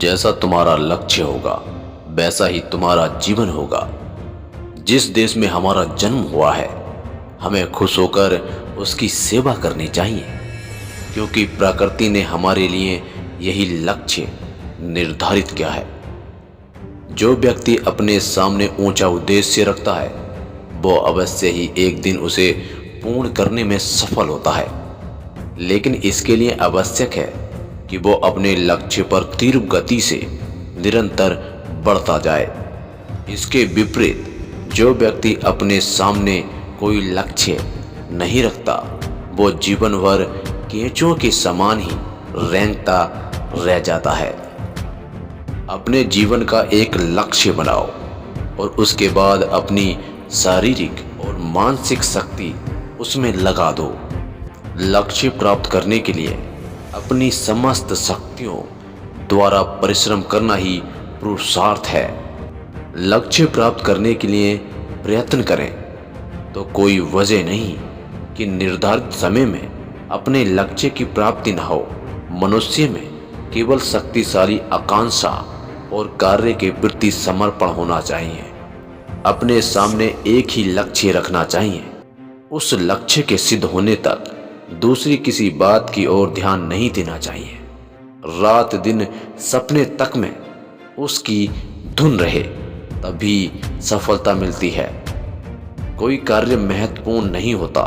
जैसा तुम्हारा लक्ष्य होगा वैसा ही तुम्हारा जीवन होगा। जिस देश में हमारा जन्म हुआ है हमें खुश होकर उसकी सेवा करनी चाहिए, क्योंकि प्रकृति ने हमारे लिए यही लक्ष्य निर्धारित किया है। जो व्यक्ति अपने सामने ऊंचा उद्देश्य रखता है वो अवश्य ही एक दिन उसे पूर्ण करने में सफल होता है, लेकिन इसके लिए आवश्यक है कि वो अपने लक्ष्य पर तीव्र गति से निरंतर बढ़ता जाए। इसके विपरीत जो व्यक्ति अपने सामने कोई लक्ष्य नहीं रखता वो जीवन भर केंचुओं के समान ही रेंगता रह जाता है। अपने जीवन का एक लक्ष्य बनाओ और उसके बाद अपनी शारीरिक और मानसिक शक्ति उसमें लगा दो। लक्ष्य प्राप्त करने के लिए अपनी समस्त शक्तियों द्वारा परिश्रम करना ही पुरुषार्थ है। लक्ष्य प्राप्त करने के लिए प्रयत्न करें तो कोई वजह नहीं कि निर्धारित समय में अपने लक्ष्य की प्राप्ति न हो। मनुष्य में केवल शक्तिशाली आकांक्षा और कार्य के प्रति समर्पण होना चाहिए। अपने सामने एक ही लक्ष्य रखना चाहिए। उस लक्ष्य के सिद्ध होने तक दूसरी किसी बात की ओर ध्यान नहीं देना चाहिए। रात दिन सपने तक में उसकी धुन रहे तभी सफलता मिलती है। कोई कार्य महत्वपूर्ण नहीं होता,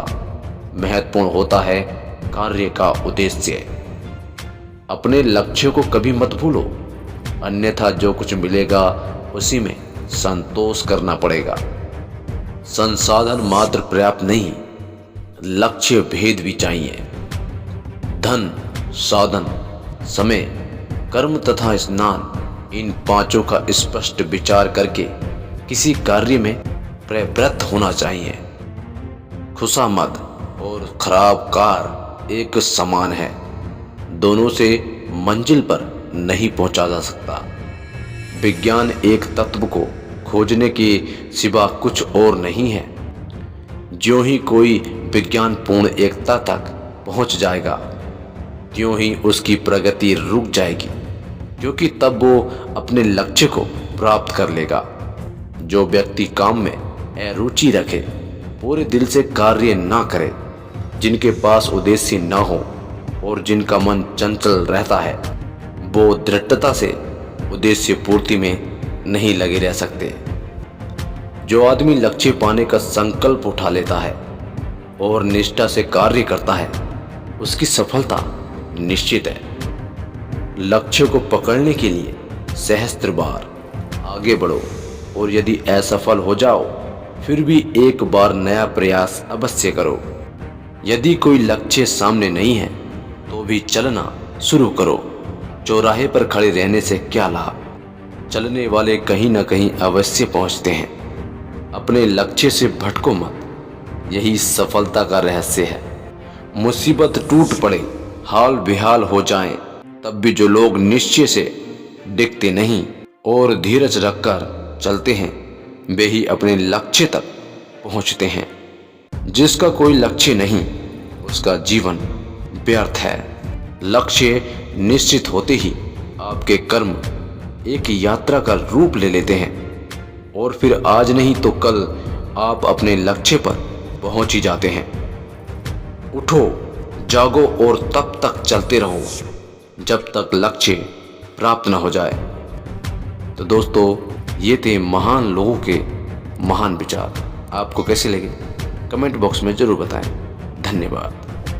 महत्वपूर्ण होता है कार्य का उद्देश्य। अपने लक्ष्य को कभी मत भूलो, अन्यथा जो कुछ मिलेगा उसी में संतोष करना पड़ेगा। संसाधन मात्र पर्याप्त नहीं, लक्ष्य भेद भी चाहिए। धन, साधन, समय, कर्म तथा स्नान, इन पांचों का स्पष्ट विचार करके किसी कार्य में प्रवृत्त होना चाहिए। खुशामद और खराब कार एक समान है, दोनों से मंजिल पर नहीं पहुंचा जा सकता। विज्ञान एक तत्व को खोजने के सिवा कुछ और नहीं है। ज्यों ही कोई विज्ञान पूर्ण एकता तक पहुंच जाएगा त्यों ही उसकी प्रगति रुक जाएगी, क्योंकि तब वो अपने लक्ष्य को प्राप्त कर लेगा। जो व्यक्ति काम में अरुचि रखे, पूरे दिल से कार्य ना करे, जिनके पास उद्देश्य न हो और जिनका मन चंचल रहता है, वो दृढ़ता से उद्देश्य पूर्ति में नहीं लगे रह सकते। जो आदमी लक्ष्य पाने का संकल्प उठा लेता है और निष्ठा से कार्य करता है उसकी सफलता निश्चित है। लक्ष्य को पकड़ने के लिए सहस्त्र बार आगे बढ़ो और यदि असफल हो जाओ फिर भी एक बार नया प्रयास अवश्य करो। यदि कोई लक्ष्य सामने नहीं है तो भी चलना शुरू करो। चौराहे पर खड़े रहने से क्या लाभ, चलने वाले कहीं ना कहीं अवश्य पहुंचते हैं। अपने लक्ष्य से भटको मत, यही सफलता का रहस्य है। मुसीबत टूट पड़े, हाल बेहाल हो जाएं, तब भी जो लोग निश्चय से डिगते नहीं और धीरज रखकर चलते हैं वे ही अपने लक्ष्य तक पहुंचते हैं। जिसका कोई लक्ष्य नहीं उसका जीवन व्यर्थ है। लक्ष्य निश्चित होते ही आपके कर्म एक यात्रा का रूप ले लेते हैं और फिर आज नहीं तो कल आप अपने लक्ष्य पर पहुंच ही जाते हैं। उठो, जागो और तब तक चलते रहो जब तक लक्ष्य प्राप्त न हो जाए। तो दोस्तों, ये थे महान लोगों के महान विचार। आपको कैसे लगे कमेंट बॉक्स में जरूर बताएं। धन्यवाद।